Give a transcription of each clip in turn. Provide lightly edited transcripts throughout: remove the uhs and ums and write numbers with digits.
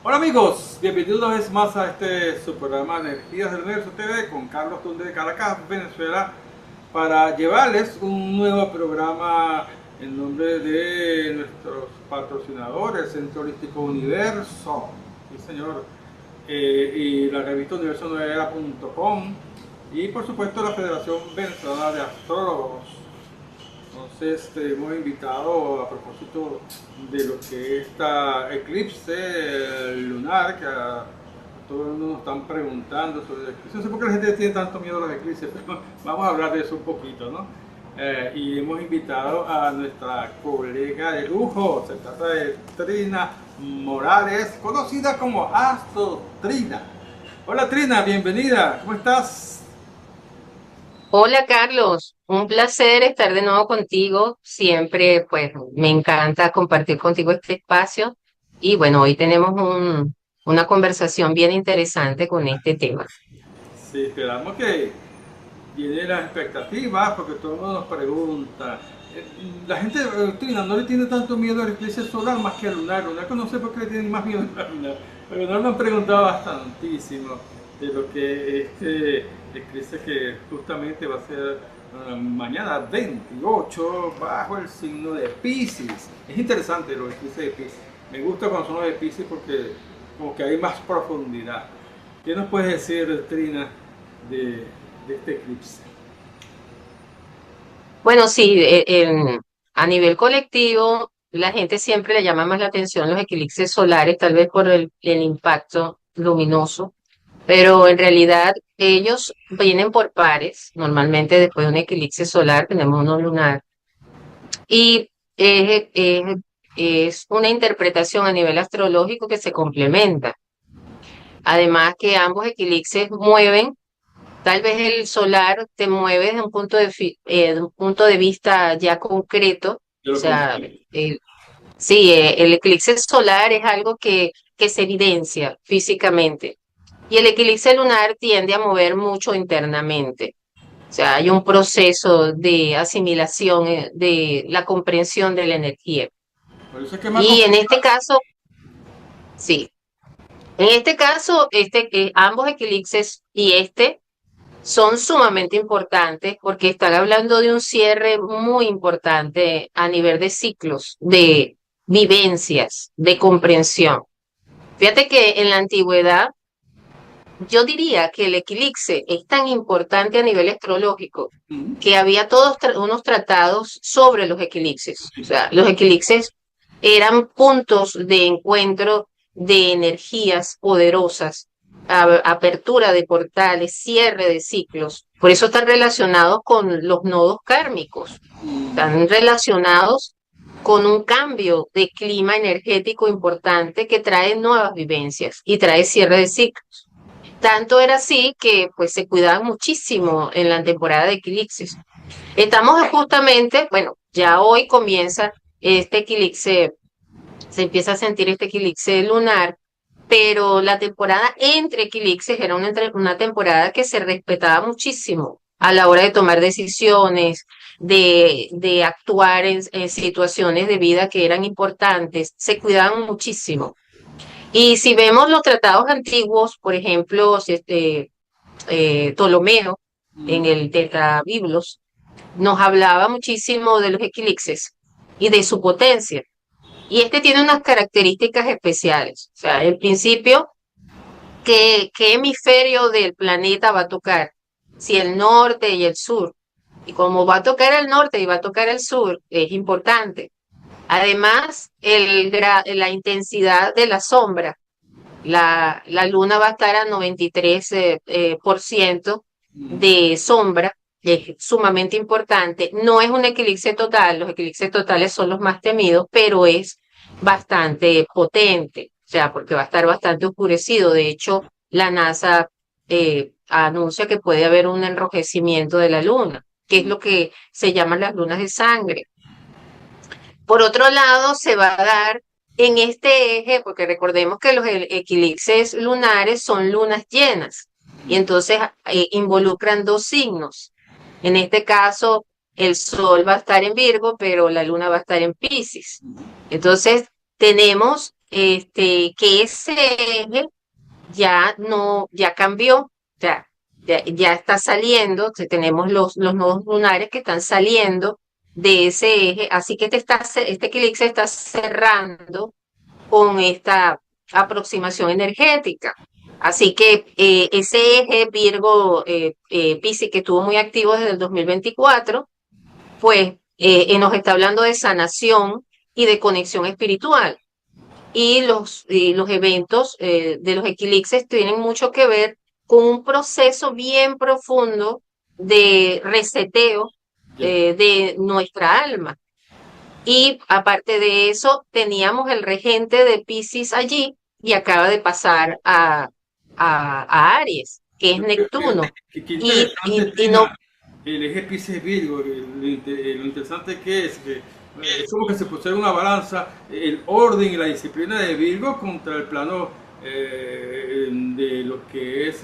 Hola amigos, bienvenidos una vez más a su programa Energías del Universo TV con Carlos Tunde de Caracas, Venezuela, para llevarles un nuevo programa en nombre de nuestros patrocinadores, Centro Holístico Universo, sí señor, y la revista universo9era.com y por supuesto la Federación Venezolana de Astrólogos. Entonces te hemos invitado a propósito de lo que esta eclipse lunar que a todo el mundo nos están preguntando sobre el eclipse. No sé por qué la gente tiene tanto miedo a los eclipses, pero vamos a hablar de eso un poquito, ¿no? Y hemos invitado a nuestra colega de lujo, se trata de Trina Morales, conocida como Astro Trina. Hola Trina, bienvenida, ¿cómo estás? Hola Carlos, un placer estar de nuevo contigo. Siempre, pues, me encanta compartir contigo este espacio. Y bueno, hoy tenemos una conversación bien interesante con este tema. Sí, esperamos que tiene las expectativas porque todo el mundo nos pregunta. La gente, Trina, no le tiene tanto miedo al eclipse solar más que al lunar. Lunar que no sé por qué le tienen más miedo al lunar. Pero no me han preguntado bastantísimo de lo que este eclipse que justamente va a ser mañana 28 bajo el signo de Pisces. Es interesante los eclipses de Pisces. Me gusta cuando son los de Pisces porque como que hay más profundidad. ¿Qué nos puedes decir, Trina, de, de este eclipse? Bueno, sí, a nivel colectivo, la gente siempre le llama más la atención los eclipses solares, tal vez por el impacto luminoso, pero en realidad ellos vienen por pares. Normalmente después de un eclipse solar tenemos uno lunar. Y es una interpretación a nivel astrológico que se complementa. Además que ambos eclipses mueven, tal vez el solar te mueve desde un de un punto de vista ya concreto. O De lo sea, concreto. sí, el eclipse solar es algo que se evidencia físicamente. Y el eclipse lunar tiende a mover mucho internamente. O sea, hay un proceso de asimilación, de la comprensión de la energía. Por eso es que es más Y en este complicado. caso, sí, en este caso, ambos eclipses y este son sumamente importantes porque están hablando de un cierre muy importante a nivel de ciclos, de vivencias, de comprensión. Fíjate que en la antigüedad, yo diría que el eclipse es tan importante a nivel astrológico que había unos tratados sobre los eclipses. O sea, los eclipses eran puntos de encuentro de energías poderosas, apertura de portales, cierre de ciclos. Por eso están relacionados con los nodos kármicos, están relacionados con un cambio de clima energético importante que trae nuevas vivencias y trae cierre de ciclos. Tanto era así que pues se cuidaban muchísimo en la temporada de eclipses. Estamos justamente, bueno, ya hoy comienza este eclipse, se empieza a sentir este eclipse lunar, pero la temporada entre eclipses era una temporada que se respetaba muchísimo a la hora de tomar decisiones, de actuar en situaciones de vida que eran importantes, se cuidaban muchísimo. Y si vemos los tratados antiguos, por ejemplo, Ptolomeo en el Tetrabiblos, nos hablaba muchísimo de los eclipses y de su potencia. Y este tiene unas características especiales. O sea, en principio, ¿qué hemisferio del planeta va a tocar? Si el norte y el sur. Y como va a tocar el norte y va a tocar el sur, es importante. Además, la intensidad de la sombra. La luna va a estar a 93% de sombra, es sumamente importante. No es un eclipse total, los eclipses totales son los más temidos, pero es bastante potente, o sea, porque va a estar bastante oscurecido. De hecho, la NASA anuncia que puede haber un enrojecimiento de la luna, que es lo que se llaman las lunas de sangre. Por otro lado, se va a dar en este eje, porque recordemos que los eclipses lunares son lunas llenas y entonces involucran dos signos. En este caso, el Sol va a estar en Virgo, pero la luna va a estar en Piscis. Entonces, tenemos que ese eje ya no, ya cambió, ya está saliendo, tenemos los nodos lunares que están saliendo de ese eje, así que este eclipse está cerrando con esta aproximación energética. Así que ese eje Virgo Piscis que estuvo muy activo desde el 2024, pues nos está hablando de sanación y de conexión espiritual. Y los eventos de los eclipses tienen mucho que ver con un proceso bien profundo de reseteo Ya. de nuestra alma. Y aparte de eso, teníamos el regente de Piscis allí y acaba de pasar a Aries, que es Fíjate, Neptuno. qué Y interesante, no, Trina, el eje Pisces Virgo, lo interesante que es como que se pusiera una balanza, el orden y la disciplina de Virgo contra el plano de lo que es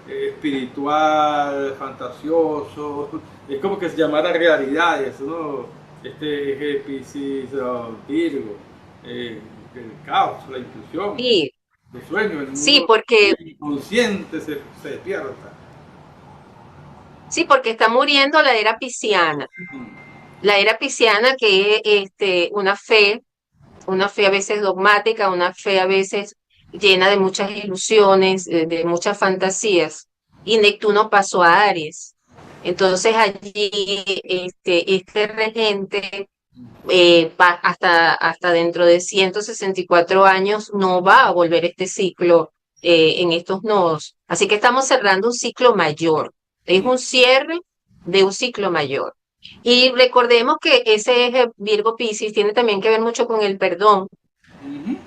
espiritual, fantasioso, es como que se llamara realidades, ¿no? Este eje Pisces Virgo, el caos, la intuición, sí, los sueños, el sí, mundo porque, inconsciente se despierta. sí, porque está muriendo la era pisciana. La era pisciana que es una fe a veces dogmática, una fe a veces llena de muchas ilusiones, de muchas fantasías. Y Neptuno pasó a Aries. Entonces allí este regente hasta dentro de 164 años no va a volver este ciclo en estos nodos. Así que estamos cerrando un ciclo mayor. Es un cierre de un ciclo mayor. Y recordemos que ese eje Virgo Piscis tiene también que ver mucho con el perdón, Ujú.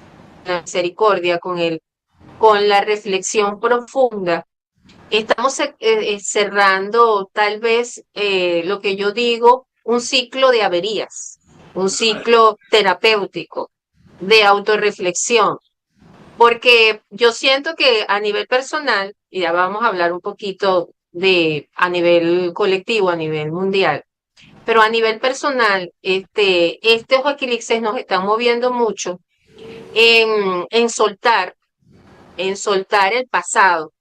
la misericordia, con la reflexión profunda. Estamos cerrando tal vez lo que yo digo, un ciclo de averías, un ciclo terapéutico de autorreflexión, porque yo siento que a nivel personal, y ya vamos a hablar un poquito de a nivel colectivo, a nivel mundial, pero a nivel personal, estos eclipses nos están moviendo mucho en en soltar el pasado,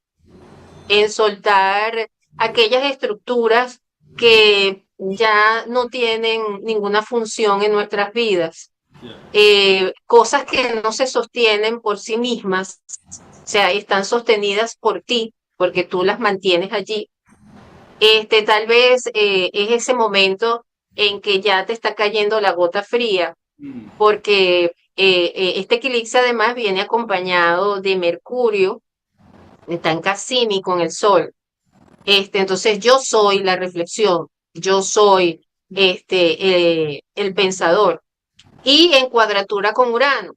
en soltar aquellas estructuras que ya no tienen ninguna función en nuestras vidas, Ya. cosas que no se sostienen por sí mismas, o sea, están sostenidas por ti, porque tú las mantienes allí. Tal vez es ese momento en que ya te está cayendo la gota fría, Mm. porque este eclipse además viene acompañado de Mercurio, está en Cassini con el Sol. Entonces yo soy la reflexión, yo soy el pensador y en cuadratura con Urano.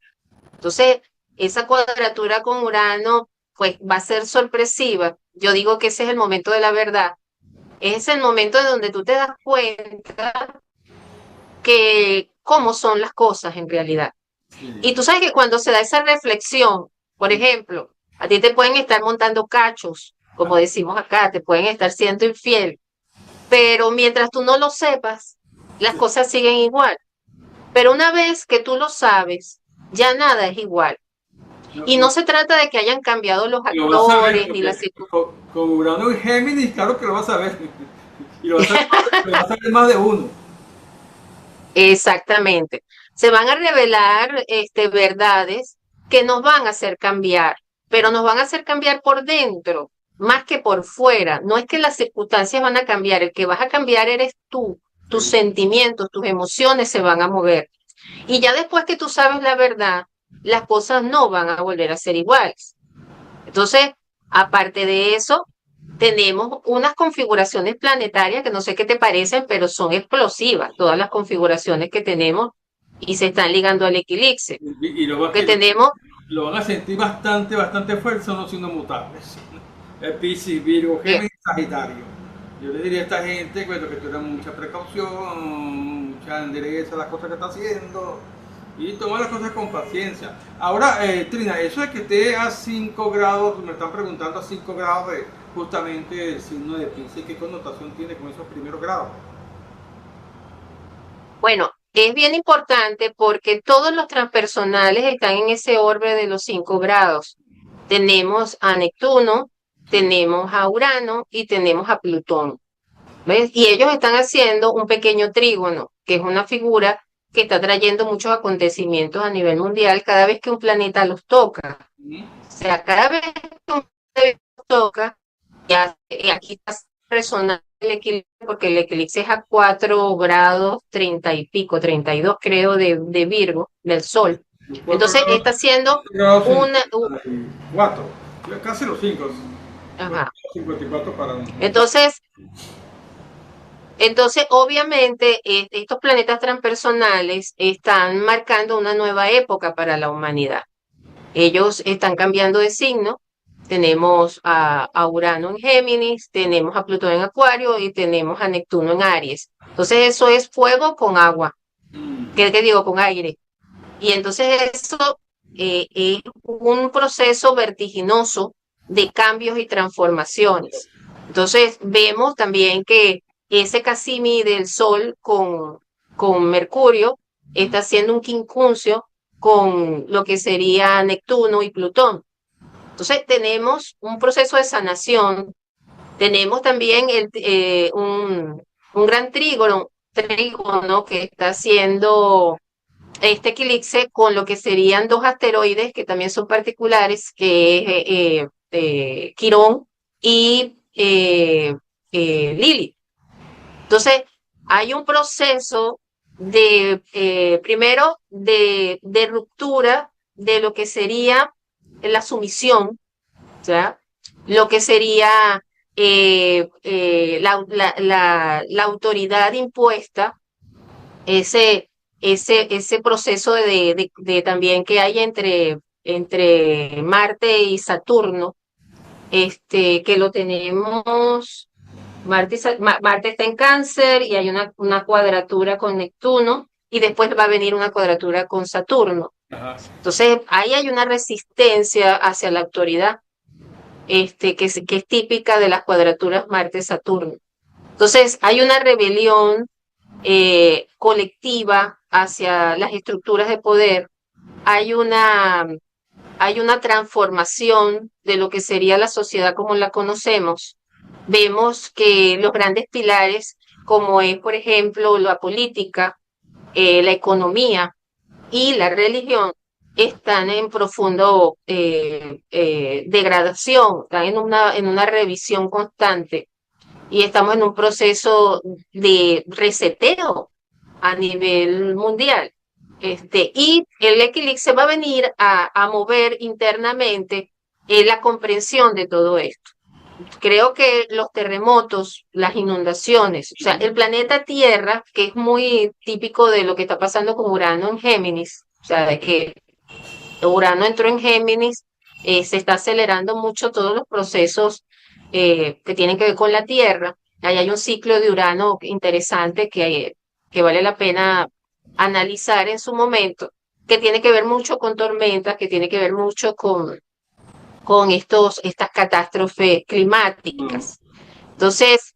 Entonces, esa cuadratura con Urano, pues va a ser sorpresiva. Yo digo que ese es el momento de la verdad. Es el momento en donde tú te das cuenta que cómo son las cosas en realidad. Sí. Y tú sabes que cuando se da esa reflexión, por ejemplo, a ti te pueden estar montando cachos, como decimos acá, te pueden estar siendo infiel, pero mientras tú no lo sepas, las cosas siguen igual. Pero una vez que tú lo sabes, ya nada es igual. No, Y no se trata de que hayan cambiado los lo vas a ver actores ni las porque circunstancias. con Urano y Géminis, claro que lo vas a ver. Y lo vas a ver más de uno. Exactamente. Se van a revelar verdades que nos van a hacer cambiar, pero nos van a hacer cambiar por dentro, más que por fuera. No es que las circunstancias van a cambiar, el que vas a cambiar eres tú, tus sentimientos, tus emociones se van a mover. Y ya después que tú sabes la verdad, las cosas no van a volver a ser iguales. Entonces, aparte de eso, tenemos unas configuraciones planetarias que no sé qué te parecen, pero son explosivas, todas las configuraciones que tenemos y se están ligando al eclipse. Y Que tenemos, lo van a sentir bastante, bastante fuerte, son los signos mutables. Piscis, Virgo, eh, Géminis, Sagitario. Yo le diría a esta gente bueno, que tengan mucha precaución, mucha endereza a las cosas que está haciendo y tomar las cosas con paciencia. Ahora, Trina, eso de que esté a 5 grados, me están preguntando a 5 grados de justamente el signo de Piscis, ¿qué connotación tiene con esos primeros grados? bueno, es bien importante porque todos los transpersonales están en ese orbe de los 5 grados. Tenemos a Neptuno, tenemos a Urano y tenemos a Plutón. ¿Ves? Y ellos están haciendo un pequeño trígono, que es una figura que está trayendo muchos acontecimientos a nivel mundial cada vez que un planeta los toca. Ujú. O sea, cada vez que un planeta los toca, ya aquí está resonando el eclipse, porque el eclipse es a 4 grados 30 y pico, 32 creo, de Virgo, del Sol. Los 4 Entonces grados, está haciendo 4 grados una... 54, casi los 5, ajá. 54 para Entonces, obviamente, estos planetas transpersonales están marcando una nueva época para la humanidad. Ellos están cambiando de signo. Tenemos a Urano en Géminis, tenemos a Plutón en Acuario y tenemos a Neptuno en Aries. Entonces, eso es fuego con agua. ¿Qué digo? Con aire. Y entonces eso es un proceso vertiginoso de cambios y transformaciones. Entonces vemos también que ese Casimi del Sol con Mercurio está haciendo un quincuncio con lo que sería Neptuno y Plutón. Entonces tenemos un proceso de sanación, tenemos también un gran trígono que está haciendo este eclipse con lo que serían 2 asteroides que también son particulares, que es Quirón y Lilith. Entonces, hay un proceso primero, de ruptura de lo que sería la sumisión, ¿ya? Lo que sería la autoridad impuesta, ese proceso de también que hay entre Marte y Saturno, que lo tenemos, Marte está en Cáncer y hay una cuadratura con Neptuno y después va a venir una cuadratura con Saturno. Ajá. Entonces, ahí hay una resistencia hacia la autoridad, que es típica de las cuadraturas Marte-Saturno. Entonces, hay una rebelión colectiva hacia las estructuras de poder, hay una transformación de lo que sería la sociedad como la conocemos. Vemos que los grandes pilares, como es, por ejemplo, la política, la economía y la religión, están en profundo degradación, están en una revisión constante y estamos en un proceso de reseteo a nivel mundial. Y el eclipse va a venir a mover internamente la comprensión de todo esto. Creo que los terremotos, las inundaciones, o sea, el planeta Tierra, que es muy típico de lo que está pasando con Urano en Géminis, o sea, de que Urano entró en Géminis, se está acelerando mucho todos los procesos que tienen que ver con la Tierra. Ahí hay un ciclo de Urano interesante que vale la pena analizar en su momento, que tiene que ver mucho con tormentas, que tiene que ver mucho con estas catástrofes climáticas. Entonces,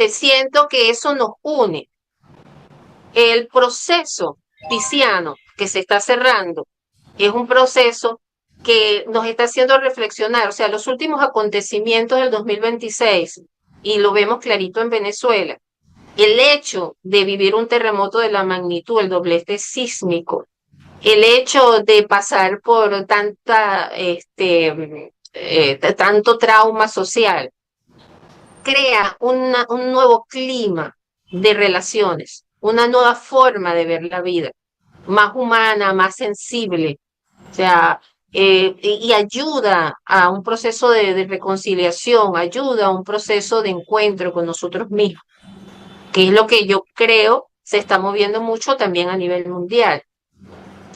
siento que eso nos une. El proceso pisciano que se está cerrando es un proceso que nos está haciendo reflexionar, o sea, los últimos acontecimientos del 2026, y lo vemos clarito en Venezuela, el hecho de vivir un terremoto de la magnitud, el doblete sísmico, el hecho de pasar por tanto trauma social, crea un nuevo clima de relaciones, una nueva forma de ver la vida, más humana, más sensible, o sea, y ayuda a un proceso de reconciliación, ayuda a un proceso de encuentro con nosotros mismos, que es lo que yo creo se está moviendo mucho también a nivel mundial.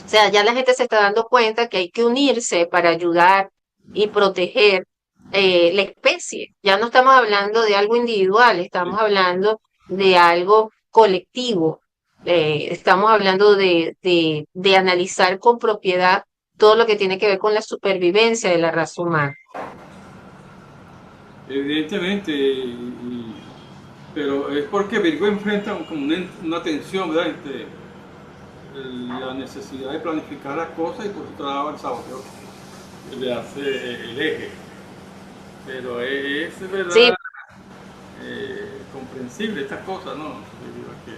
O sea, ya la gente se está dando cuenta que hay que unirse para ayudar y proteger la especie. Ya no estamos hablando de algo individual, estamos hablando de algo colectivo. Estamos hablando de analizar con propiedad todo lo que tiene que ver con la supervivencia de la raza humana. Evidentemente, pero es porque Virgo enfrenta como una tensión, ¿verdad? Entre la necesidad de planificar las cosas y por otro lado el saboteo que le hace el eje. Pero es verdad Sí, comprensible estas cosas, ¿no? Debido a que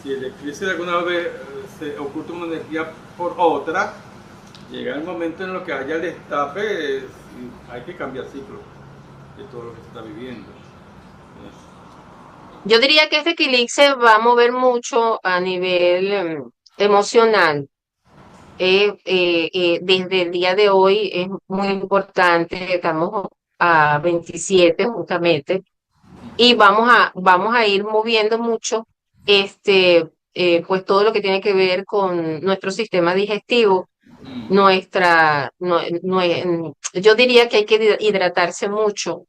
si el eclipse de alguna vez se oculta una energía por otra, llega el momento en lo que haya el destape, hay que cambiar ciclo de todo lo que se está viviendo. yo diría que este eclipse va a mover mucho a nivel emocional. Desde el día de hoy es muy importante, estamos a 27 justamente, y vamos a ir moviendo mucho pues todo lo que tiene que ver con nuestro sistema digestivo, yo diría que hay que hidratarse mucho,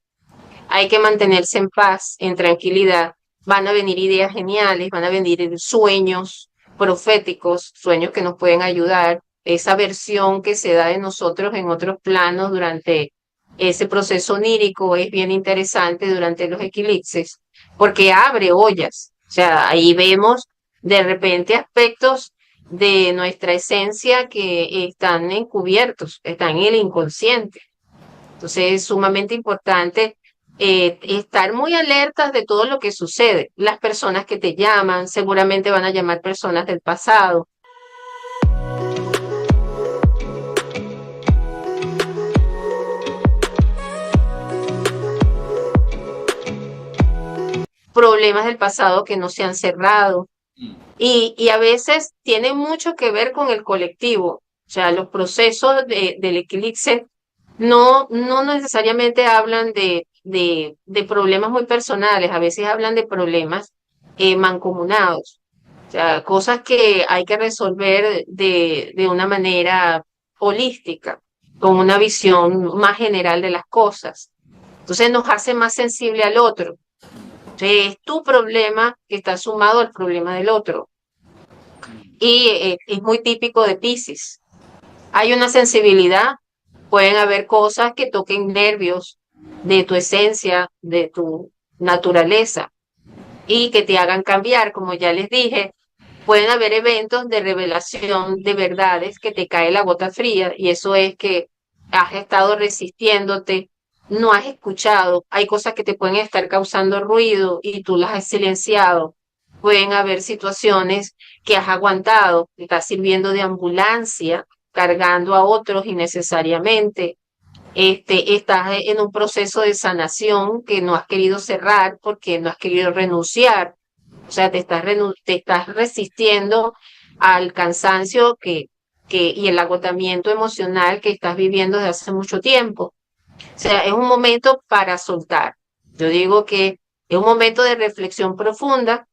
hay que mantenerse en paz, en tranquilidad. Van a venir ideas geniales, van a venir sueños proféticos, sueños que nos pueden ayudar. Esa versión que se da de nosotros en otros planos durante ese proceso onírico es bien interesante durante los eclipses, porque abre ollas. O sea, ahí vemos de repente aspectos de nuestra esencia que están encubiertos, están en el inconsciente. Entonces es sumamente importante estar muy alertas de todo lo que sucede. Las personas que te llaman seguramente van a llamar personas del pasado. Problemas del pasado que no se han cerrado. Y a veces tiene mucho que ver con el colectivo. O sea, los procesos del eclipse no necesariamente hablan de problemas muy personales, a veces hablan de problemas mancomunados. O sea, cosas que hay que resolver de una manera holística, con una visión más general de las cosas. Entonces nos hace más sensible al otro. Entonces, es tu problema que está sumado al problema del otro. Y es muy típico de Piscis. Hay una sensibilidad, pueden haber cosas que toquen nervios de tu esencia, de tu naturaleza y que te hagan cambiar, como ya les dije. Pueden haber eventos de revelación de verdades que te cae la gota fría y eso es que has estado resistiéndote, no has escuchado, hay cosas que te pueden estar causando ruido y tú las has silenciado. Pueden haber situaciones que has aguantado, que estás sirviendo de ambulancia, cargando a otros innecesariamente. Estás en un proceso de sanación que no has querido cerrar porque no has querido renunciar. O sea, te estás resistiendo al cansancio y el agotamiento emocional que estás viviendo desde hace mucho tiempo. O sea, es un momento para soltar. Yo digo que es un momento de reflexión profunda.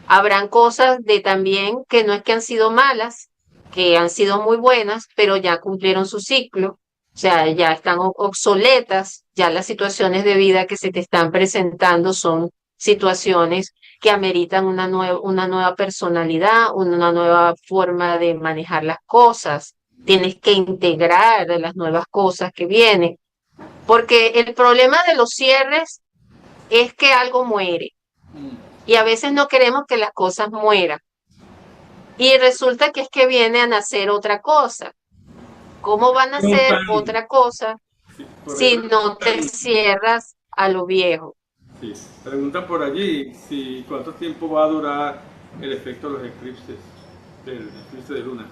Habrán cosas de también que no es que han sido malas, que han sido muy buenas, pero ya cumplieron su ciclo. O sea, ya están obsoletas, ya las situaciones de vida que se te están presentando son situaciones que ameritan una nueva personalidad, una nueva forma de manejar las cosas. Tienes que integrar las nuevas cosas que vienen, porque el problema de los cierres es que algo muere y a veces no queremos que las cosas mueran. Y resulta que es que viene a nacer otra cosa. ¿Cómo va a nacer Preguntan, otra cosa sí, si no te cierras a lo viejo? sí, preguntan por allí si cuánto tiempo va a durar el efecto de los eclipses, del eclipse de luna.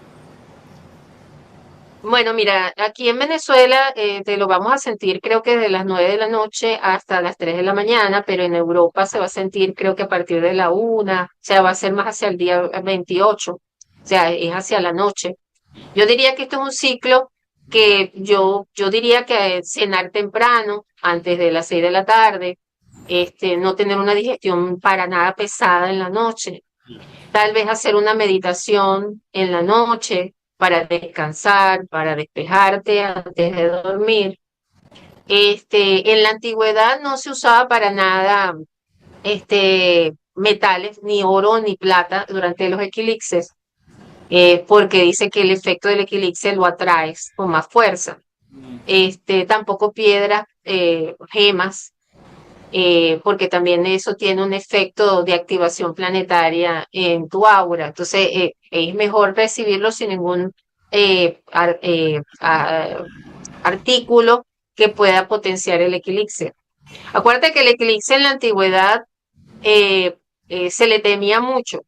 Bueno, mira, aquí en Venezuela te lo vamos a sentir creo que de las 9 de la noche hasta las 3 de la mañana, pero en Europa se va a sentir creo que a partir de la 1, o sea, va a ser más hacia el día 28, o sea, es hacia la noche. Yo diría que esto es un ciclo que yo diría que cenar temprano, antes de las 6 de la tarde, no tener una digestión para nada pesada en la noche, tal vez hacer una meditación en la noche para descansar, para despejarte antes de dormir. En la antigüedad no se usaba para nada metales, ni oro ni plata durante los eclipses, porque dice que el efecto del eclipse lo atraes con más fuerza. Tampoco piedras, gemas, porque también eso tiene un efecto de activación planetaria en tu aura. Entonces, es mejor recibirlo sin ningún artículo que pueda potenciar el eclipse. Acuérdate que el eclipse en la antigüedad eh, se le temía mucho.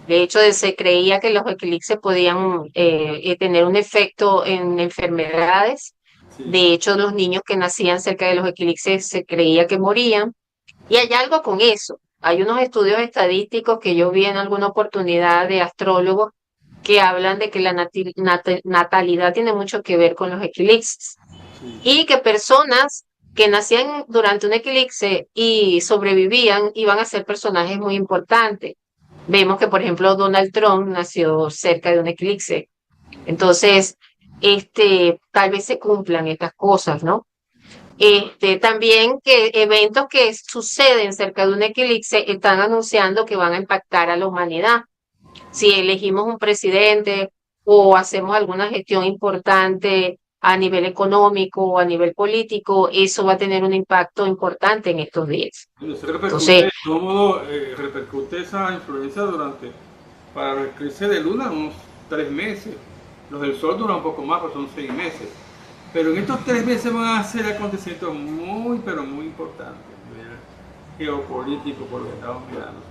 De hecho, se creía que los eclipses podían tener un efecto en enfermedades. Sí, De hecho, los niños que nacían cerca de los eclipses se creía que morían. Y hay algo con eso. Hay unos estudios estadísticos que yo vi en alguna oportunidad de astrólogos que hablan de que la natalidad tiene mucho que ver con los eclipses sí. y que personas que nacían durante un eclipse y sobrevivían iban a ser personajes muy importantes. Vemos que, por ejemplo, Donald Trump nació cerca de un eclipse. Entonces, tal vez se cumplan estas cosas, ¿no? También que eventos que suceden cerca de un eclipse están anunciando que van a impactar a la humanidad. Si elegimos un presidente o hacemos alguna gestión importante a nivel económico o a nivel político, eso va a tener un impacto importante en estos días. Bueno, se repercute, Entonces, de todo modo, repercute esa influencia durante, para el eclipse de luna, unos 3 meses. Los del sol duran un poco más, pues son 6 meses. Pero en estos 3 meses van a ser acontecimientos muy, pero muy importantes a nivel geopolítico, por lo que estamos mirando.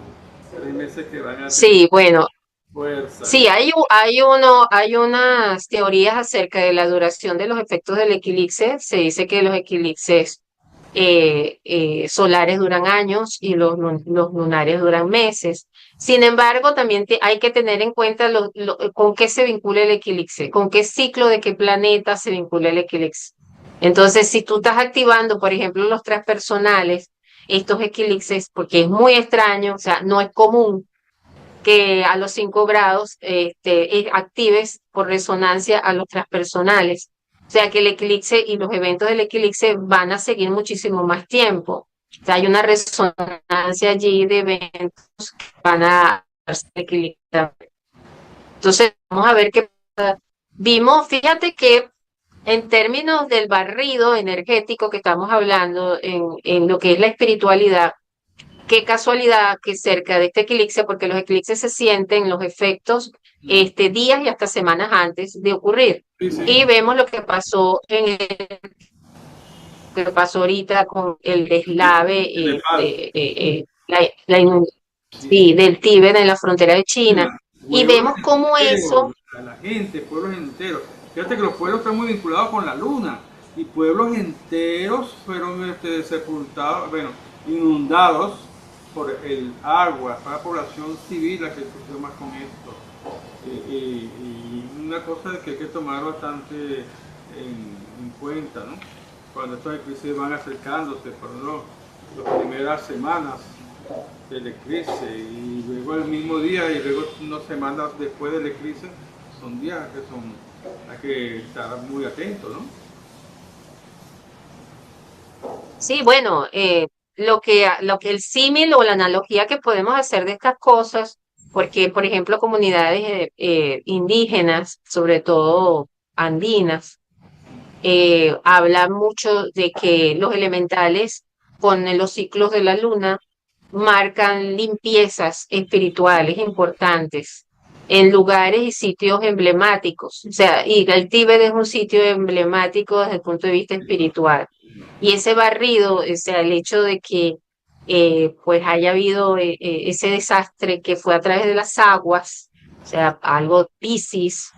Son 3 meses que van a tener sí, bueno, fuerza. sí, hay unas teorías acerca de la duración de los efectos del eclipse. Se dice que los eclipses solares duran años y los lunares duran meses. Sin embargo, también hay que tener en cuenta con qué se vincula el eclipse, con qué ciclo de qué planeta se vincula el eclipse. Entonces, si tú estás activando, por ejemplo, los transpersonales, estos eclipses, porque es muy extraño, o sea, no es común que a los 5 grados actives por resonancia a los transpersonales. O sea que el eclipse y los eventos del eclipse van a seguir muchísimo más tiempo. O sea, hay una resonancia allí de eventos que van a equilibrar. Entonces, vamos a ver qué pasa. Vimos, fíjate que en términos del barrido energético que estamos hablando en lo que es la espiritualidad, qué casualidad que cerca de este eclipse, porque los eclipses se sienten los efectos días y hasta semanas antes de ocurrir. Sí, sí, Y vemos lo que pasó que pasó ahorita con el deslave en Nepal. Sí. sí, del Tíbet en la frontera de China. Y Pueblos vemos cómo eso, enteros, a la gente, pueblos enteros. Fíjate que los pueblos están muy vinculados con la luna y pueblos enteros fueron sepultados, bueno, inundados por el agua. Fue la población civil la que sufrió más con esto. Y una cosa que hay que tomar bastante en cuenta, ¿no? Cuando estos eclipses van acercándose, por las primeras semanas del eclipse y luego el mismo día y luego unas semanas después del eclipse son días que son hay que estar muy atentos, ¿no? sí, bueno, lo que el símil o la analogía que podemos hacer de estas cosas, porque, por ejemplo, comunidades indígenas, sobre todo andinas, habla mucho de que los elementales con los ciclos de la luna marcan limpiezas espirituales importantes en lugares y sitios emblemáticos. O sea, y el Tíbet es un sitio emblemático desde el punto de vista espiritual. Y ese barrido, o sea, el hecho de que pues haya habido ese desastre que fue a través de las aguas, o sea, algo Piscis,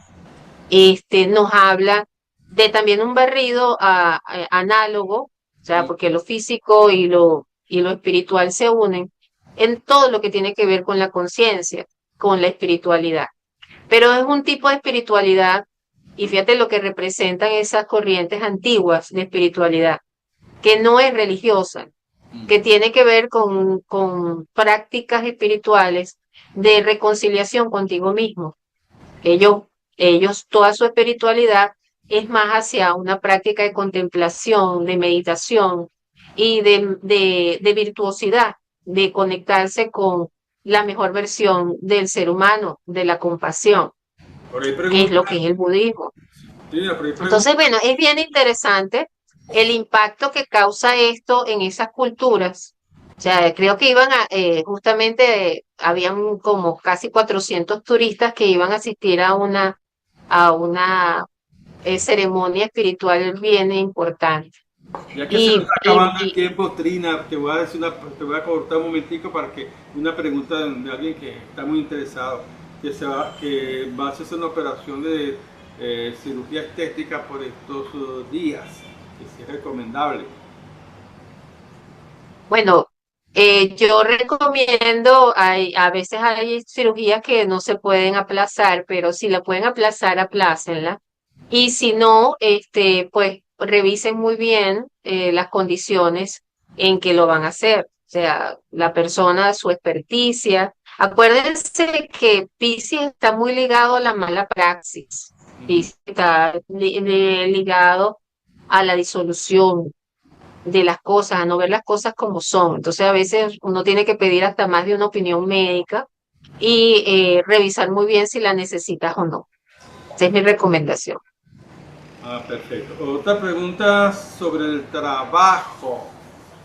nos habla de también un barrido análogo, o sea, porque lo físico y lo espiritual se unen en todo lo que tiene que ver con la conciencia, con la espiritualidad. Pero es un tipo de espiritualidad, y fíjate lo que representan esas corrientes antiguas de espiritualidad, que no es religiosa, que tiene que ver con prácticas espirituales de reconciliación contigo mismo. Ellos, toda su espiritualidad es más hacia una práctica de contemplación, de meditación y de virtuosidad, de conectarse con la mejor versión del ser humano, de la compasión, Por ahí que es pregunta, lo que es el budismo. sí, por ahí pregunta, Entonces, bueno, es bien interesante. el impacto que causa esto en esas culturas. O sea, creo que iban a, justamente, habían como casi 400 turistas que iban a asistir a una ceremonia espiritual bien importante. Ya que se nos Y, está y, acabando el y tiempo, Trina, te voy a cortar un momentico para que una pregunta de alguien que está muy interesado, que va a hacerse una operación de cirugía estética por estos días, que si es recomendable. bueno, yo recomiendo, a veces hay cirugías que no se pueden aplazar, pero si la pueden aplazar, aplácenla. Y si no, pues revisen muy bien las condiciones en que lo van a hacer. O sea, la persona, su experticia. Acuérdense que Piscis está muy ligado a la mala praxis. Ujú. Piscis está ligado a la disolución de las cosas, a no ver las cosas como son. Entonces, a veces uno tiene que pedir hasta más de una opinión médica y revisar muy bien si la necesitas o no. Esa es mi recomendación. Ah, perfecto. Otra pregunta sobre el trabajo.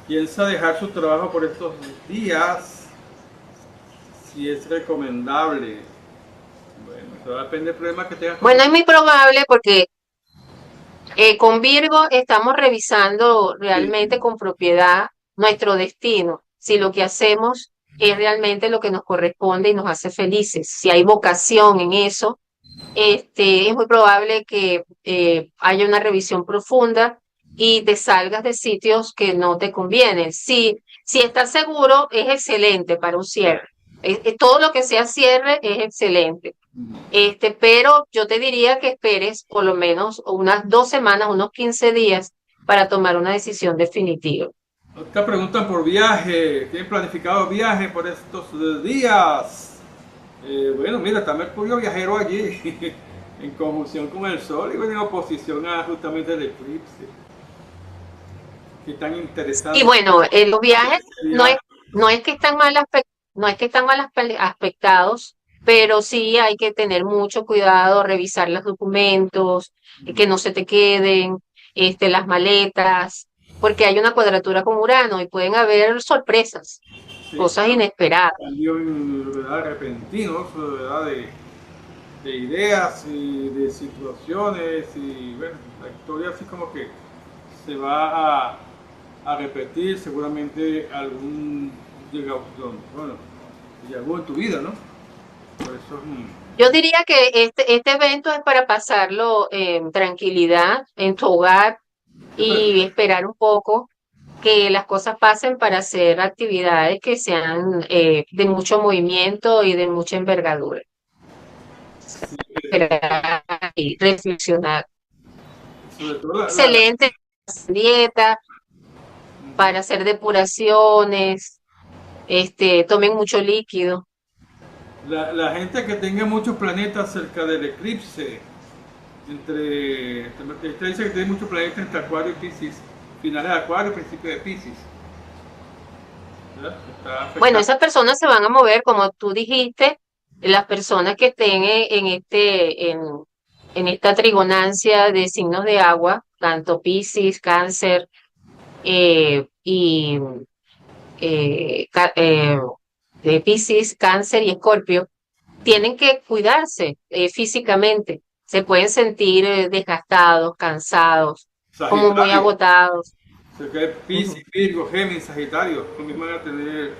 ¿Piensa dejar su trabajo por estos días? Si es recomendable. Bueno, eso depende del problema que tengas con tu... Bueno, es muy probable porque con Virgo estamos revisando realmente Sí. con propiedad nuestro destino, si lo que hacemos es realmente lo que nos corresponde y nos hace felices, si hay vocación en eso, es muy probable que haya una revisión profunda y te salgas de sitios que no te convienen. Si estás seguro, es excelente para un cierre. Todo lo que sea cierre es excelente. Pero yo te diría que esperes por lo menos unas 2 semanas, unos 15 días para tomar una decisión definitiva. Acá preguntan por viaje. ¿Tienen planificado viaje por estos días? Bueno, mira, está Mercurio viajero allí, en conjunción con el Sol y bueno, en oposición a justamente el eclipse. Qué tan Y interesante bueno, los viajes no es, sería. no es que están no es que están aspectados, pero sí hay que tener mucho cuidado, revisar los documentos, que no se te queden, las maletas, porque hay una cuadratura con Urano y pueden haber sorpresas, Sí, cosas inesperadas. cambios, ¿verdad? Repentinos, ¿verdad? De ideas y de situaciones y bueno, la historia así como que se va a repetir seguramente algún llegado, bueno, llegó en tu vida, ¿no? Por eso Yo diría que este evento es para pasarlo en tranquilidad, en tu hogar yo y esperar un poco que las cosas pasen para hacer actividades que sean de mucho movimiento y de mucha envergadura. Esperar y reflexionar. sobre todo Excelente dieta para hacer depuraciones, tomen mucho líquido. la gente que tenga muchos planetas cerca del eclipse, esta dice que tiene muchos planetas entre Acuario y Piscis, finales de Acuario, principio de Piscis, ¿verdad? Está Bueno, afectado. esas personas se van a mover, como tú dijiste, las personas que estén en esta trigonancia de signos de agua, tanto Piscis, Cáncer y de Piscis, Cáncer y Escorpio, tienen que cuidarse físicamente. Se pueden sentir desgastados, cansados, como muy Sagitario, agotados. se cae Piscis, Ujú. Virgo, Géminis, Sagitario, también van a tener,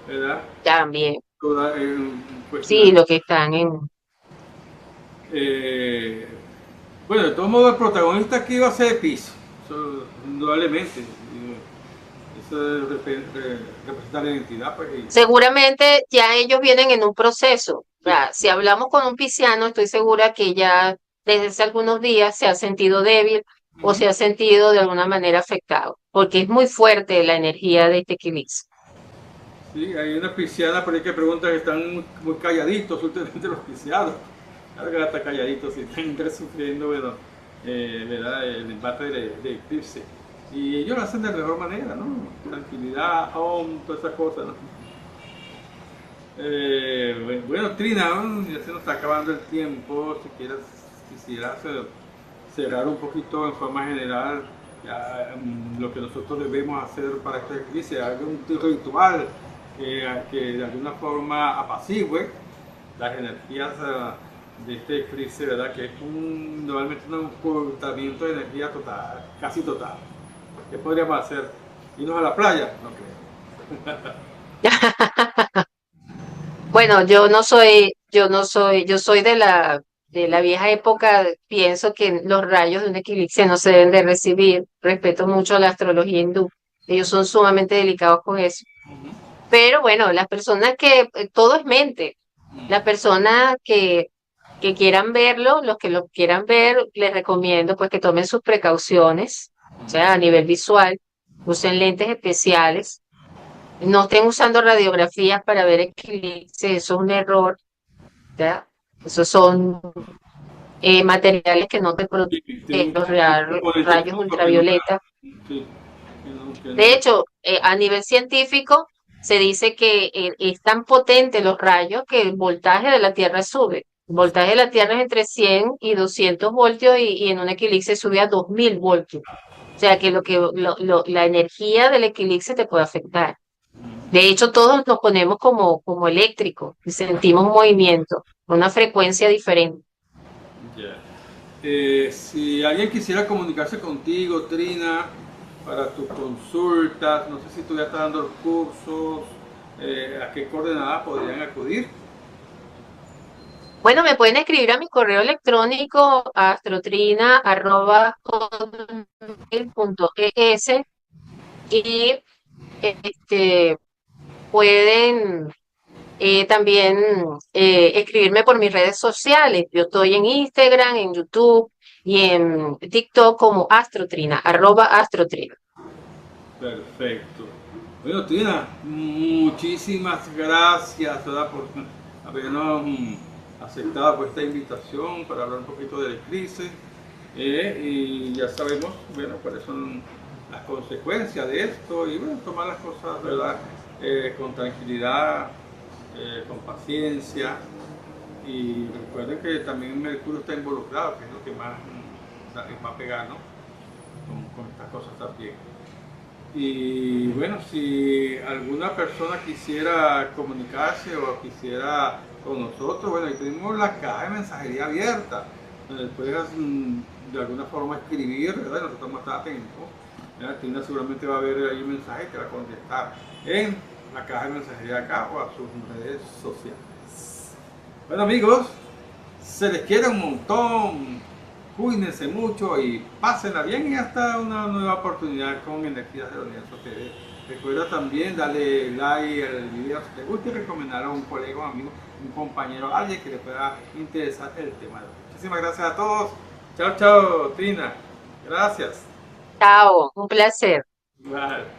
¿verdad? También, Toda en sí, cuestionar. lo que están en... Eh, bueno, de todos modos, el protagonista aquí va a ser Piscis, eso, indudablemente. Eso representa la identidad, pues. Seguramente ya ellos vienen en un proceso. O sea, si hablamos con un pisciano, estoy segura que ya desde hace algunos días se ha sentido débil o Ujú. se ha sentido de alguna manera afectado, porque es muy fuerte la energía de este eclipse. Sí, hay una pisciana por ahí que pregunta que están muy calladitos últimamente los piscianos. Claro que hasta calladitos y están sufriendo, bueno, ¿verdad? El embate de eclipse. Y ellos lo hacen de la mejor manera, ¿no? Tranquilidad, home, todas esas cosas, ¿no? Bueno, Trina, ¿no? Ya se nos está acabando el tiempo. Si quisieras cerrar un poquito en forma general Ya, lo que nosotros debemos hacer para esta crisis es algún ritual que de alguna forma apacigüe las energías de este crisis, ¿verdad? Que es normalmente un ocultamiento de energía total, casi total. ¿Qué podríamos hacer? ¿Irnos a la playa? No creo. Bueno, yo soy de la vieja época, pienso que los rayos de un eclipse no se deben de recibir. Respeto mucho a la astrología hindú. Ellos son sumamente delicados con eso. Pero bueno, las personas todo es mente. Las personas que quieran verlo, los que lo quieran ver, les recomiendo pues que tomen sus precauciones, o sea, a nivel visual, usen lentes especiales, no estén usando radiografías para ver eclipses, eso es un error, ¿ya? Esos son materiales que no te Sí, protegen tiene los un componente rayos físico que no ultravioleta. sí, que De no, hecho, a nivel científico, se dice que es tan potente los rayos que el voltaje de la Tierra sube. El voltaje de la Tierra es entre 100 y 200 voltios y en un eclipse sube a 2000 voltios. O sea que, la energía del eclipse te puede afectar. De hecho, todos nos ponemos como eléctricos y sentimos movimiento, una frecuencia diferente. ya. Si alguien quisiera comunicarse contigo, Trina, para tus consultas, no sé si tú ya estás dando los cursos, ¿a qué coordenadas podrían acudir? Bueno, me pueden escribir a mi correo electrónico astrotrina@hotmail.es y este, pueden también escribirme por mis redes sociales. Yo estoy en Instagram, en YouTube y en TikTok como Astrotrina, @Astrotrina. Perfecto. Bueno, Trina, muchísimas gracias, ¿verdad? Por habernos aceptado por esta invitación para hablar un poquito del eclipse. Y ya sabemos, bueno, cuáles son las consecuencias de esto y bueno, tomar las cosas, ¿verdad? Con tranquilidad, con paciencia. Y recuerden que también Mercurio está involucrado, que es lo que más va a pegar, ¿no? Con estas cosas también. Y bueno, si alguna persona quisiera comunicarse o quisiera con nosotros, bueno, ahí tenemos la caja de mensajería abierta, donde puedes de alguna forma escribir, ¿verdad? Nosotros vamos a estar atentos. ¿Verdad? Tina seguramente va a ver ahí un mensaje que va a contestar en la caja de mensajería acá o a sus redes sociales. Bueno amigos, se les quiere un montón, cuídense mucho y pásenla bien y hasta una nueva oportunidad con Energías del Universo TV. Recuerda también darle like al video si te gusta y recomendarlo a un colega, un amigo, un compañero, alguien que le pueda interesar el tema de hoy. Muchísimas gracias a todos. Chao, chao, Trina. Gracias. Chao, un placer. Igual.